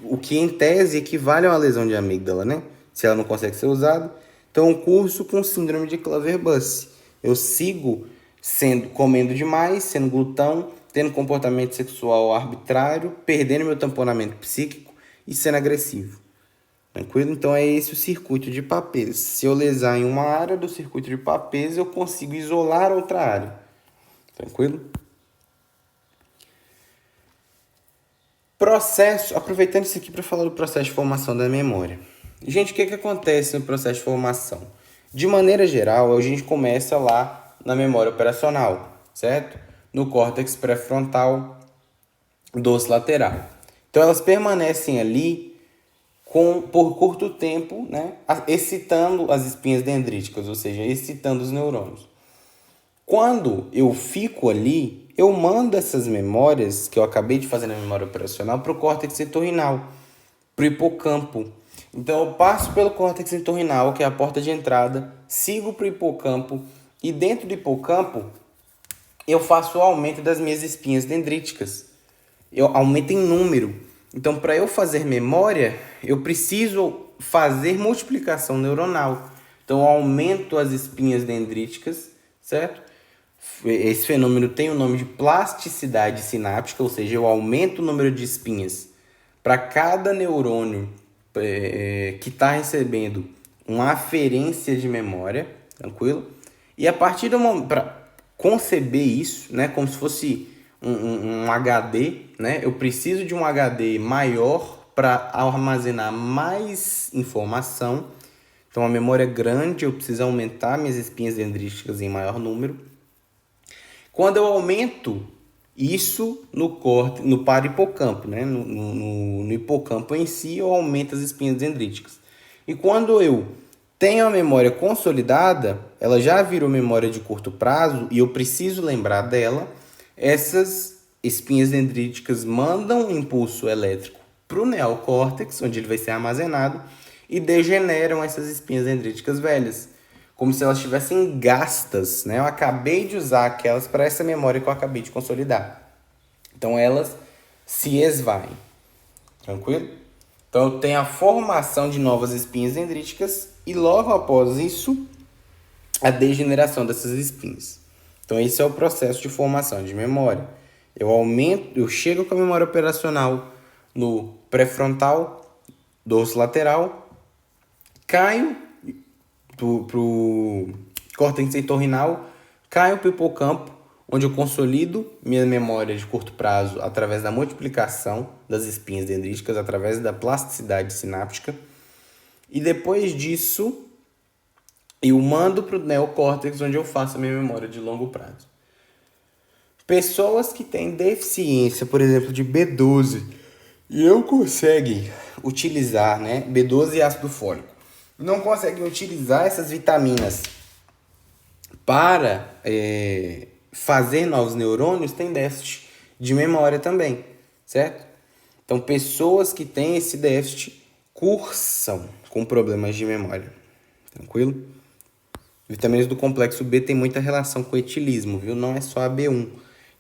o que em tese equivale a uma lesão de amígdala, né? Se ela não consegue ser usada. Então, eu curso com síndrome de Claver-Buss. Eu sigo comendo demais, sendo glutão, tendo comportamento sexual arbitrário, perdendo meu tamponamento psíquico e sendo agressivo. Tranquilo? Então é esse o circuito de Papez. Se eu lesar em uma área do circuito de Papez, eu consigo isolar outra área. Tranquilo? Processo, aproveitando isso aqui para falar do processo de formação da memória. Gente, o que acontece no processo de formação? De maneira geral, a gente começa lá na memória operacional, certo? No córtex pré-frontal dorsolateral. Então, elas permanecem ali por curto tempo, né, excitando as espinhas dendríticas, ou seja, excitando os neurônios. Quando eu fico ali, eu mando essas memórias que eu acabei de fazer na memória operacional para o córtex entorrinal, para o hipocampo. Então, eu passo pelo córtex entorrinal, que é a porta de entrada, sigo para o hipocampo, e dentro do hipocampo, eu faço o aumento das minhas espinhas dendríticas. Eu aumento em número. Então, para eu fazer memória, eu preciso fazer multiplicação neuronal. Então, eu aumento as espinhas dendríticas, certo? Esse fenômeno tem o nome de plasticidade sináptica, ou seja, eu aumento o número de espinhas para cada neurônio que está recebendo uma aferência de memória, tranquilo? E a partir do momento, para conceber isso, né, como se fosse um HD, né, eu preciso de um HD maior para armazenar mais informação. Então, a memória é grande, eu preciso aumentar minhas espinhas dendríticas em maior número. Quando eu aumento isso no parahipocampo, né, no hipocampo em si, eu aumento as espinhas dendríticas. E quando eu tenho a memória consolidada, ela já virou memória de curto prazo e eu preciso lembrar dela, essas espinhas dendríticas mandam um impulso elétrico para o neocórtex, onde ele vai ser armazenado, e degeneram essas espinhas dendríticas velhas, como se elas estivessem gastas, né? Eu acabei de usar aquelas para essa memória que eu acabei de consolidar. Então elas se esvaem. Tranquilo? Então eu tenho a formação de novas espinhas dendríticas e logo após isso, a degeneração dessas espinhas. Então, esse é o processo de formação de memória. Eu chego com a memória operacional no pré-frontal, dorso lateral, caio pro córtex entorrinal, caio para o hipocampo, onde eu consolido minha memória de curto prazo através da multiplicação das espinhas dendríticas, através da plasticidade sináptica. E depois disso, eu mando para o neocórtex, onde eu faço a minha memória de longo prazo. Pessoas que têm deficiência, por exemplo, de B12, e não conseguem utilizar, né, B12 e ácido fólico, não conseguem utilizar essas vitaminas para fazer novos neurônios, têm déficit de memória também, certo? Então, pessoas que têm esse déficit cursam com problemas de memória, tranquilo? Vitaminas do complexo B tem muita relação com etilismo, viu? Não é só a B1.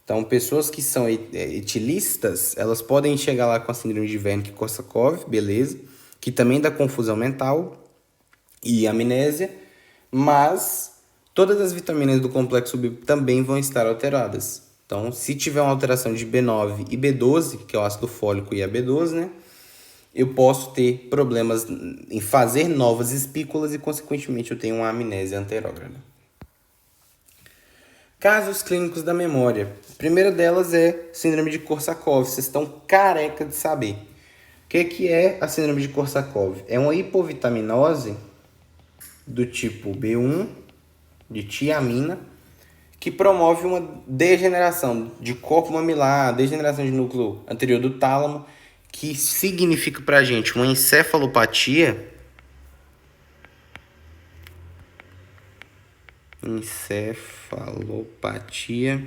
Então, pessoas que são etilistas, elas podem chegar lá com a síndrome de Wernicke-Korsakoff, beleza, que também dá confusão mental e amnésia, mas todas as vitaminas do complexo B também vão estar alteradas. Então, se tiver uma alteração de B9 e B12, que é o ácido fólico e a B12, né, eu posso ter problemas em fazer novas espículas e, consequentemente, eu tenho uma amnésia anterógrada. Casos clínicos da memória. A primeira delas é síndrome de Korsakoff. Vocês estão careca de saber. O que é a síndrome de Korsakoff? É uma hipovitaminose do tipo B1, de tiamina, que promove uma degeneração de corpo mamilar, degeneração de núcleo anterior do tálamo, que significa pra gente uma encefalopatia. Encefalopatia.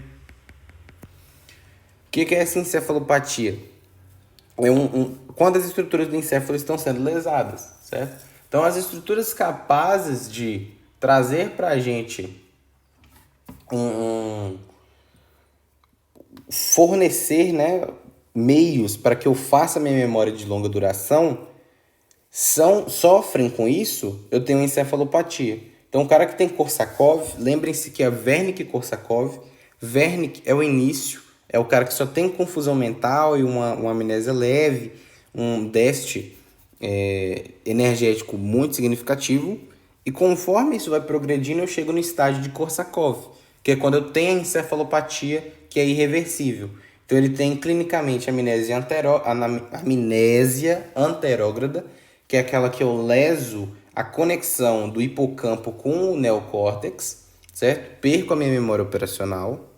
O que é essa encefalopatia? É quando as estruturas do encéfalo estão sendo lesadas, certo? Então, as estruturas capazes de trazer pra gente fornecer, né, meios para que eu faça minha memória de longa duração sofrem com isso, eu tenho encefalopatia. Então, o cara que tem Korsakoff, lembrem-se que é Wernicke-Korsakoff. Wernicke é o início, é o cara que só tem confusão mental e uma amnésia leve, um déficit energético muito significativo. E conforme isso vai progredindo, eu chego no estágio de Korsakoff, que é quando eu tenho a encefalopatia, que é irreversível. Então, ele tem clinicamente amnésia anterógrada, que é aquela que eu leso a conexão do hipocampo com o neocórtex, certo? Perco a minha memória operacional,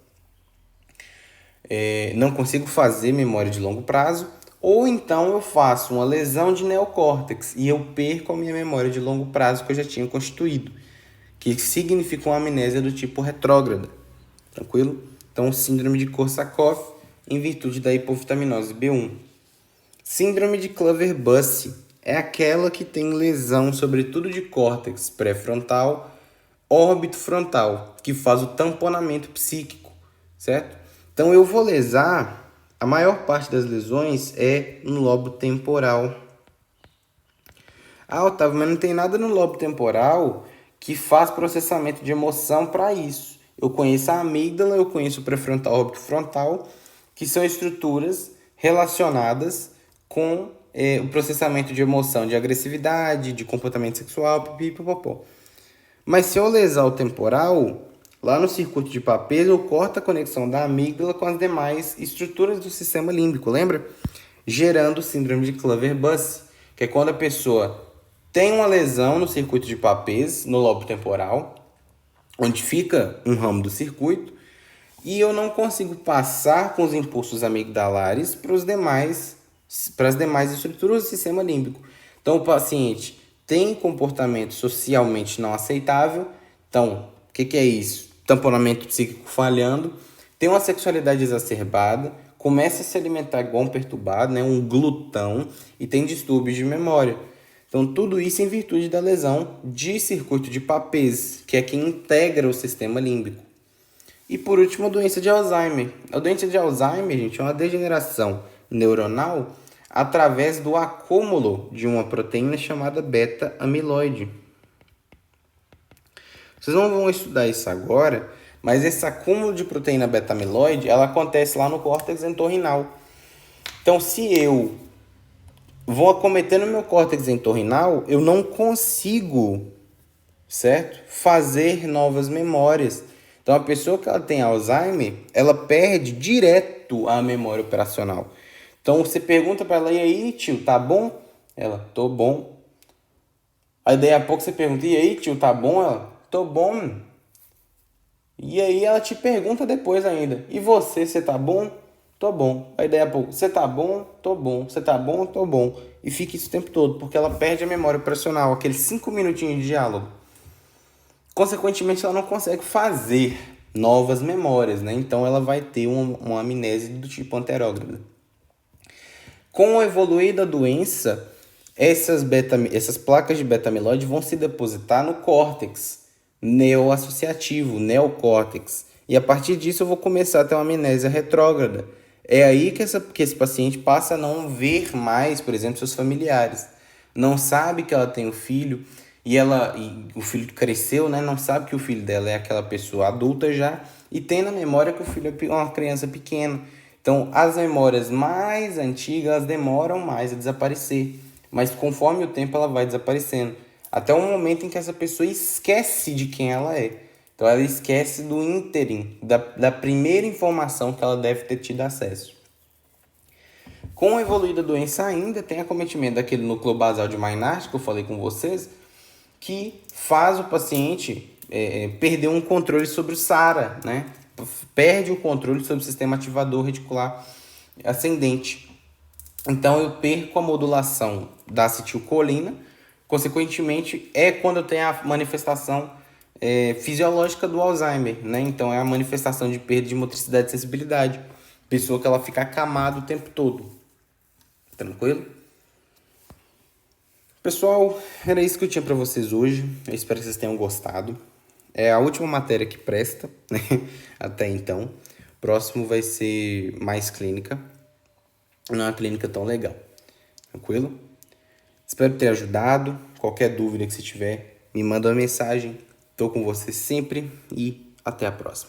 não consigo fazer memória de longo prazo, ou então eu faço uma lesão de neocórtex e eu perco a minha memória de longo prazo que eu já tinha constituído, que significa uma amnésia do tipo retrógrada, tranquilo? Então, síndrome de Korsakoff em virtude da hipovitaminose B1. Síndrome de Clover-Busse é aquela que tem lesão, sobretudo de córtex pré-frontal, órbito frontal, que faz o tamponamento psíquico, certo? Então, eu vou lesar, a maior parte das lesões é no lobo temporal. Ah, Otávio, mas não tem nada no lobo temporal que faz processamento de emoção para isso. Eu conheço a amígdala, eu conheço o pré-frontal, órbito frontal, que são estruturas relacionadas com o processamento de emoção, de agressividade, de comportamento sexual, pipipopopó. Mas se eu lesar o temporal, lá no circuito de Papez, eu corto a conexão da amígdala com as demais estruturas do sistema límbico, lembra? Gerando síndrome de Clover-Busse, que é quando a pessoa tem uma lesão no circuito de Papez, no lobo temporal, onde fica um ramo do circuito, e eu não consigo passar com os impulsos amigdalares para as demais estruturas do sistema límbico. Então, o paciente tem comportamento socialmente não aceitável. Então, o que é isso? Tamponamento psíquico falhando, tem uma sexualidade exacerbada, começa a se alimentar igual um perturbado, né? Um glutão, e tem distúrbios de memória. Então, tudo isso em virtude da lesão de circuito de Papez, que é quem integra o sistema límbico. E por último, a doença de Alzheimer. A doença de Alzheimer, gente, é uma degeneração neuronal através do acúmulo de uma proteína chamada beta-amiloide. Vocês não vão estudar isso agora, Mas esse acúmulo de proteína beta-amiloide, ela acontece lá no córtex entorrinal. Então, se eu vou acometer no meu córtex entorrinal, eu não consigo, certo? Fazer novas memórias. Então, a pessoa que ela tem Alzheimer, ela perde direto a memória operacional. Então, você pergunta para ela, e aí, tio, tá bom? Ela, tô bom. Aí, daí a pouco você pergunta, e aí, tio, tá bom? Ela, tô bom. E aí ela te pergunta depois ainda, e você tá bom? Tô bom. Aí daí a pouco, você tá bom? Tô bom. Você tá bom? Tô bom. E fica isso o tempo todo, porque ela perde a memória operacional, aqueles 5 minutinhos de diálogo. Consequentemente, ela não consegue fazer novas memórias, né? Então ela vai ter uma amnésia do tipo anterógrada. Com a evoluída doença, essas placas de beta-amiloide vão se depositar no córtex neoassociativo, neocórtex. E a partir disso eu vou começar a ter uma amnésia retrógrada. É aí que esse paciente passa a não ver mais, por exemplo, seus familiares. Não sabe que ela tem um filho e o filho cresceu, né? Não sabe que o filho dela é aquela pessoa adulta já e tem na memória que o filho é uma criança pequena. Então, as memórias mais antigas elas demoram mais a desaparecer, mas conforme o tempo ela vai desaparecendo, até o momento em que essa pessoa esquece de quem ela é. Então, ela esquece do ínterim, da primeira informação que ela deve ter tido acesso. Com a evoluída doença ainda tem acometimento daquele núcleo basal de Maynard que eu falei com vocês, que faz o paciente perder um controle sobre o SARA, né? Perde o controle sobre o sistema ativador reticular ascendente. Então eu perco a modulação da acetilcolina, consequentemente é quando eu tenho a manifestação fisiológica do Alzheimer, né? Então é a manifestação de perda de motricidade e sensibilidade. Pessoa que ela fica acamada o tempo todo. Tranquilo? Pessoal, era isso que eu tinha para vocês hoje. Eu espero que vocês tenham gostado. É a última matéria que presta, né? Até então. Próximo vai ser mais clínica. Não é uma clínica tão legal. Tranquilo? Espero ter ajudado. Qualquer dúvida que você tiver, me manda uma mensagem. Estou com você sempre e até a próxima.